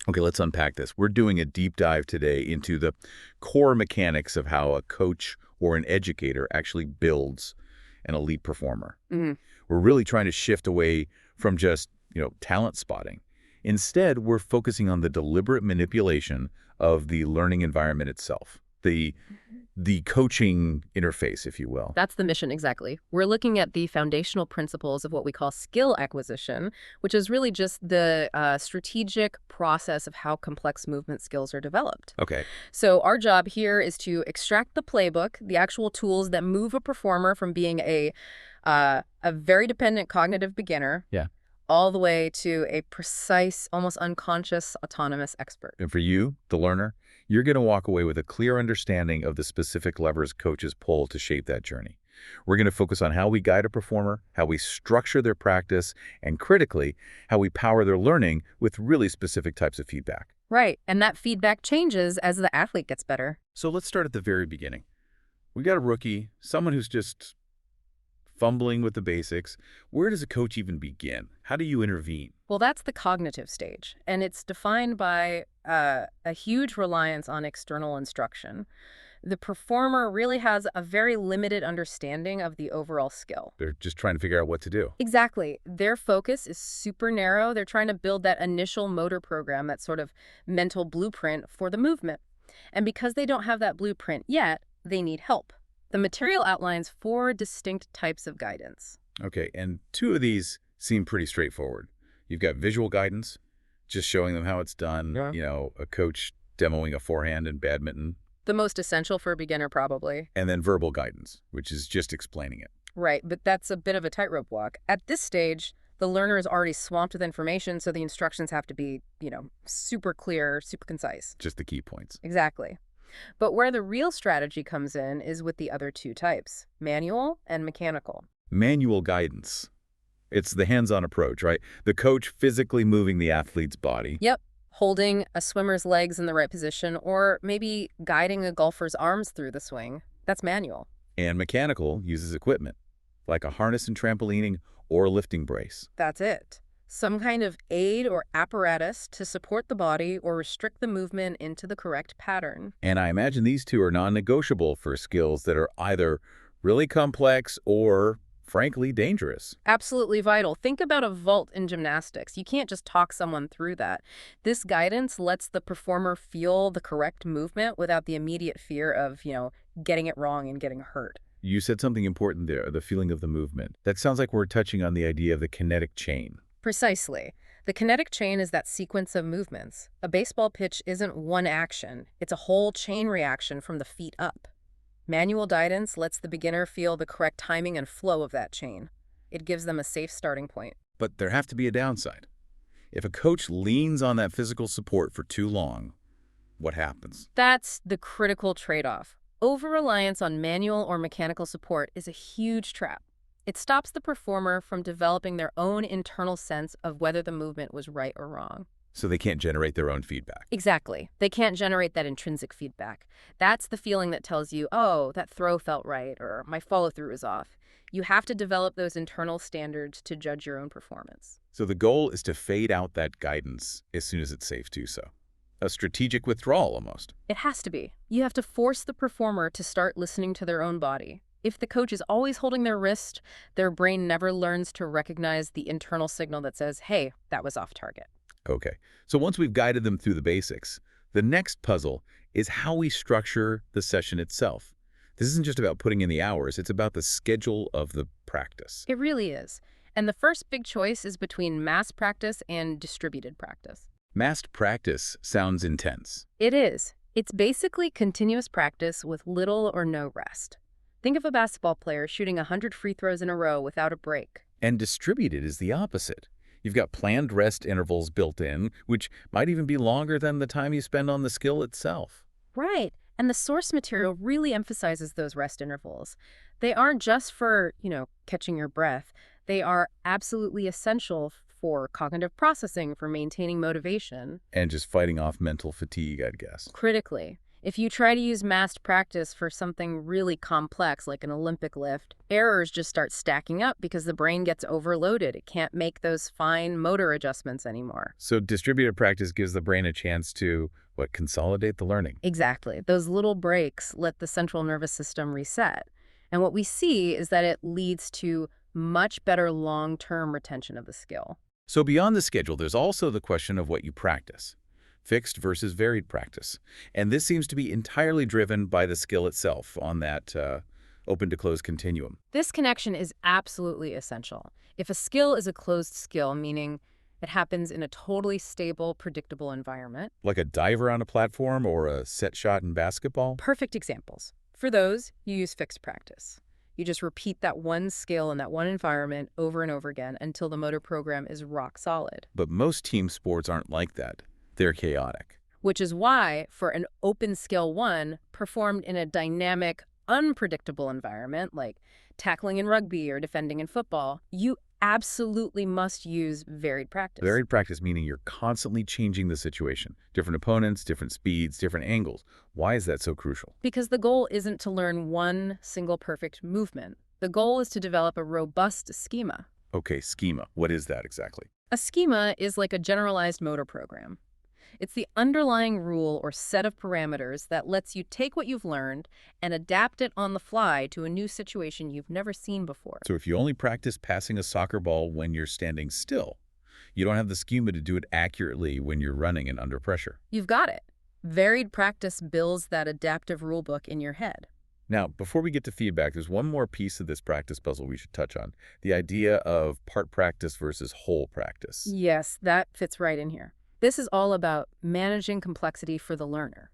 Okay, let's unpack this. We're doing a deep dive today into the core mechanics of how a coach or an educator actually builds an elite performer. Mhm. We're really trying to shift away from just, talent spotting. Instead, we're focusing on the deliberate manipulation of the learning environment itself, the coaching interface, if you will. That's the mission, exactly. We're looking at the foundational principles of what we call skill acquisition, which is really just the strategic process of how complex movement skills are developed. Okay. So our job here is to extract the playbook, the actual tools that move a performer from being a very dependent cognitive beginner Yeah. all the way to a precise, almost unconscious, autonomous expert. And for you, the learner, you're going to walk away with a clear understanding of the specific levers coaches pull to shape that journey. We're going to focus on how we guide a performer, how we structure their practice, and critically, how we power their learning with really specific types of feedback. Right, and that feedback changes as the athlete gets better. So let's start at the very beginning. We got a rookie, someone who's just fumbling with the basics. Where does a coach even begin? How do you intervene? Well, that's the cognitive stage, and it's defined by a huge reliance on external instruction. The performer really has a very limited understanding of the overall skill. They're just trying to figure out what to do. Exactly. Their focus is super narrow. They're trying to build that initial motor program, that sort of mental blueprint for the movement. And because they don't have that blueprint yet, they need help. The material outlines 4 distinct types of guidance. Okay, and 2 of these seem pretty straightforward. You've got visual guidance, just showing them how it's done, Yeah. a coach demoing a forehand in badminton, The most essential for a beginner, probably. and then verbal guidance, which is just explaining it. Right, but that's a bit of a tightrope walk. At this stage, the learner is already swamped with information, so the instructions have to be, super clear, super concise. Just the key points. Exactly. But where the real strategy comes in is with the other 2 types, manual and mechanical. Manual guidance. It's the hands-on approach, right? The coach physically moving the athlete's body. Yep, holding a swimmer's legs in the right position, or maybe guiding a golfer's arms through the swing. That's manual. And mechanical uses equipment, like a harness and trampolining or a lifting brace. That's it. Some kind of aid or apparatus to support the body or restrict the movement into the correct pattern. And I imagine these 2 are non-negotiable for skills that are either really complex or, frankly, dangerous. Absolutely vital. Think about a vault in gymnastics. You can't just talk someone through that. This guidance lets the performer feel the correct movement without the immediate fear of, getting it wrong and getting hurt. You said something important there, the feeling of the movement. That sounds like we're touching on the idea of the kinetic chain. Precisely. The kinetic chain is that sequence of movements. A baseball pitch isn't one action. It's a whole chain reaction from the feet up. Manual guidance lets the beginner feel the correct timing and flow of that chain. It gives them a safe starting point. But there have to be a downside. If a coach leans on that physical support for too long, what happens? That's the critical trade-off. Over-reliance on manual or mechanical support is a huge trap. It stops the performer from developing their own internal sense of whether the movement was right or wrong. So they can't generate their own feedback. Exactly. They can't generate that intrinsic feedback. That's the feeling that tells you, oh, that throw felt right, or my follow-through is off. You have to develop those internal standards to judge your own performance. So the goal is to fade out that guidance as soon as it's safe to do so. A strategic withdrawal, almost. It has to be. You have to force the performer to start listening to their own body. If the coach is always holding their wrist, their brain never learns to recognize the internal signal that says, hey, that was off target. Okay, so once we've guided them through the basics, the next puzzle is how we structure the session itself. This isn't just about putting in the hours, it's about the schedule of the practice. It really is. And the first big choice is between mass practice and distributed practice. Massed practice sounds intense. It is. It's basically continuous practice with little or no rest. Think of a basketball player shooting 100 free throws in a row without a break. And distributed is the opposite. You've got planned rest intervals built in, which might even be longer than the time you spend on the skill itself. Right. And the source material really emphasizes those rest intervals. They aren't just for, catching your breath. They are absolutely essential for cognitive processing, for maintaining motivation. And just fighting off mental fatigue, I'd guess. Critically, If you try to use massed practice for something really complex like an Olympic lift, errors just start stacking up because the brain gets overloaded. It can't make those fine motor adjustments anymore. So distributed practice gives the brain a chance to, what, consolidate the learning. Exactly. Those little breaks let the central nervous system reset. And what we see is that it leads to much better long-term retention of the skill. So beyond the schedule, there's also the question of what you practice. Fixed versus varied practice. And this seems to be entirely driven by the skill itself on that open to close continuum. This connection is absolutely essential. If a skill is a closed skill, meaning it happens in a totally stable, predictable environment. Like a diver on a platform or a set shot in basketball. Perfect examples. For those, you use fixed practice. You just repeat that one skill in that one environment over and over again until the motor program is rock solid. But most team sports aren't like that. They're chaotic. Which is why, for an open skill one, performed in a dynamic, unpredictable environment, like tackling in rugby or defending in football, you absolutely must use varied practice. Varied practice meaning you're constantly changing the situation. Different opponents, different speeds, different angles. Why is that so crucial? Because the goal isn't to learn one single perfect movement. The goal is to develop a robust schema. Okay, schema. What is that exactly? A schema is like a generalized motor program. It's the underlying rule or set of parameters that lets you take what you've learned and adapt it on the fly to a new situation you've never seen before. So if you only practice passing a soccer ball when you're standing still, you don't have the schema to do it accurately when you're running and under pressure. You've got it. Varied practice builds that adaptive rulebook in your head. Now, before we get to feedback, there's one more piece of this practice puzzle we should touch on. The idea of part practice versus whole practice. Yes, that fits right in here. This is all about managing complexity for the learner.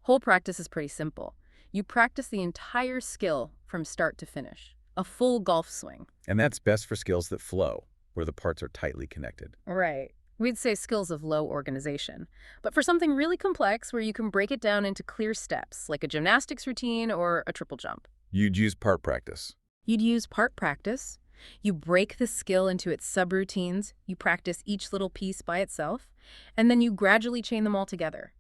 Whole practice is pretty simple. You practice the entire skill from start to finish, a full golf swing. And that's best for skills that flow, where the parts are tightly connected. Right. We'd say skills of low organization. But for something really complex where you can break it down into clear steps, like a gymnastics routine or a triple jump. You'd use part practice. You'd use part practice. You break the skill into its subroutines, you practice each little piece by itself, and then you gradually chain them all together.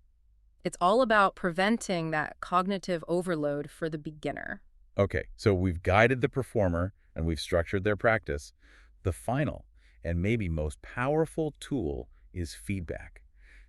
It's all about preventing that cognitive overload for the beginner. Okay, so we've guided the performer and we've structured their practice. The final and maybe most powerful tool is feedback.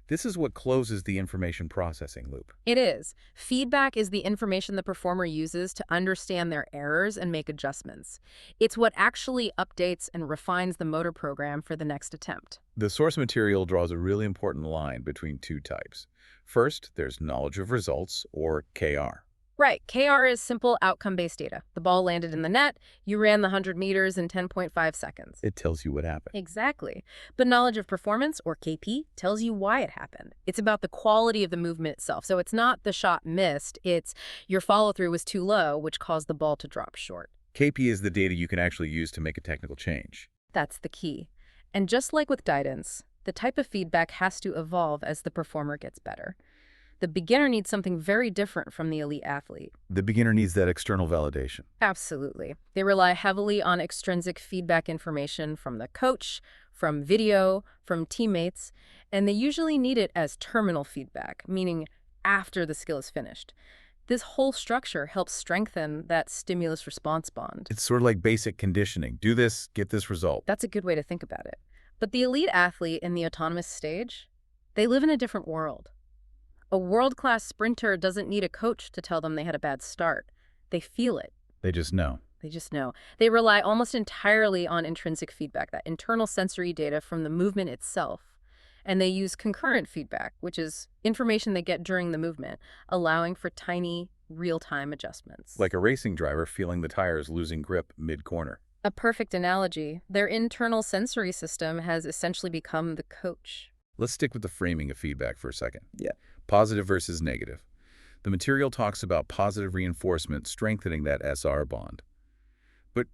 This is what closes the information processing loop. It is. Feedback is the information the performer uses to understand their errors and make adjustments. It's what actually updates and refines the motor program for the next attempt. The source material draws a really important line between two types. First, there's knowledge of results, or KR. Right. KR is simple outcome-based data. The ball landed in the net. You ran the 100 meters in 10.5 seconds. It tells you what happened. Exactly. But knowledge of performance, or KP, tells you why it happened. It's about the quality of the movement itself. So it's not the shot missed. It's your follow-through was too low, which caused the ball to drop short. KP is the data you can actually use to make a technical change. That's the key. And just like with guidance, the type of feedback has to evolve as the performer gets better. The beginner needs something very different from the elite athlete. The beginner needs that external validation. Absolutely. They rely heavily on extrinsic feedback information from the coach, from video, from teammates, and they usually need it as terminal feedback, meaning after the skill is finished. This whole structure helps strengthen that stimulus-response bond. It's sort of like basic conditioning. Do this, get this result. That's a good way to think about it. But the elite athlete in the autonomous stage, they live in a different world. A world-class sprinter doesn't need a coach to tell them they had a bad start. They feel it. They just know. They just know. They rely almost entirely on intrinsic feedback, that internal sensory data from the movement itself. And they use concurrent feedback, which is information they get during the movement, allowing for tiny, real-time adjustments. Like a racing driver feeling the tires losing grip mid-corner. A perfect analogy. Their internal sensory system has essentially become the coach. Let's stick with the framing of feedback for a second. Yeah. Positive versus negative. The material talks about positive reinforcement strengthening that SR bond. But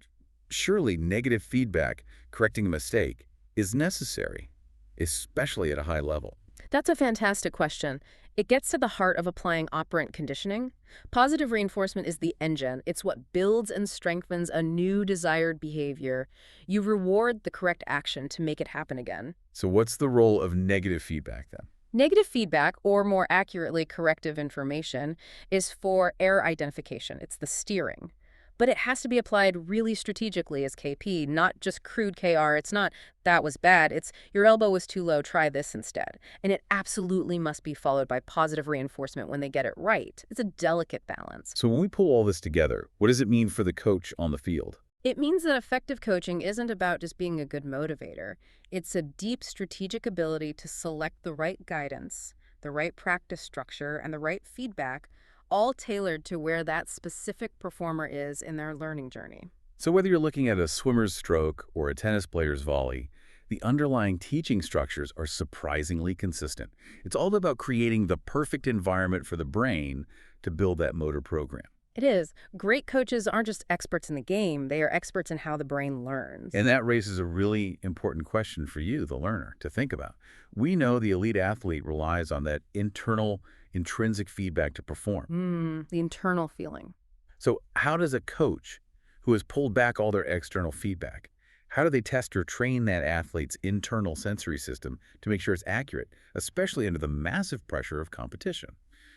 surely negative feedback, correcting a mistake, is necessary, especially at a high level. That's a fantastic question. It gets to the heart of applying operant conditioning. Positive reinforcement is the engine. It's what builds and strengthens a new desired behavior. You reward the correct action to make it happen again. So what's the role of negative feedback then? Negative feedback, or more accurately, corrective information, is for error identification. It's the steering. But it has to be applied really strategically as KP, not just crude KR. It's not, that was bad. It's, your elbow was too low, try this instead. And it absolutely must be followed by positive reinforcement when they get it right. It's a delicate balance. So when we pull all this together, what does it mean for the coach on the field? It means that effective coaching isn't about just being a good motivator. It's a deep strategic ability to select the right guidance, the right practice structure, and the right feedback, all tailored to where that specific performer is in their learning journey. So whether you're looking at a swimmer's stroke or a tennis player's volley, the underlying teaching structures are surprisingly consistent. It's all about creating the perfect environment for the brain to build that motor program. It is. Great coaches aren't just experts in the game, they are experts in how the brain learns. And that raises a really important question for you, the learner, to think about. We know the elite athlete relies on that internal, intrinsic feedback to perform. The internal feeling. So how does a coach who has pulled back all their external feedback, how do they test or train that athlete's internal sensory system to make sure it's accurate, especially under the massive pressure of competition?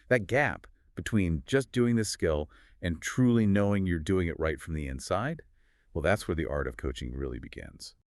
That gap between just doing this skill and truly knowing you're doing it right from the inside, well, that's where the art of coaching really begins.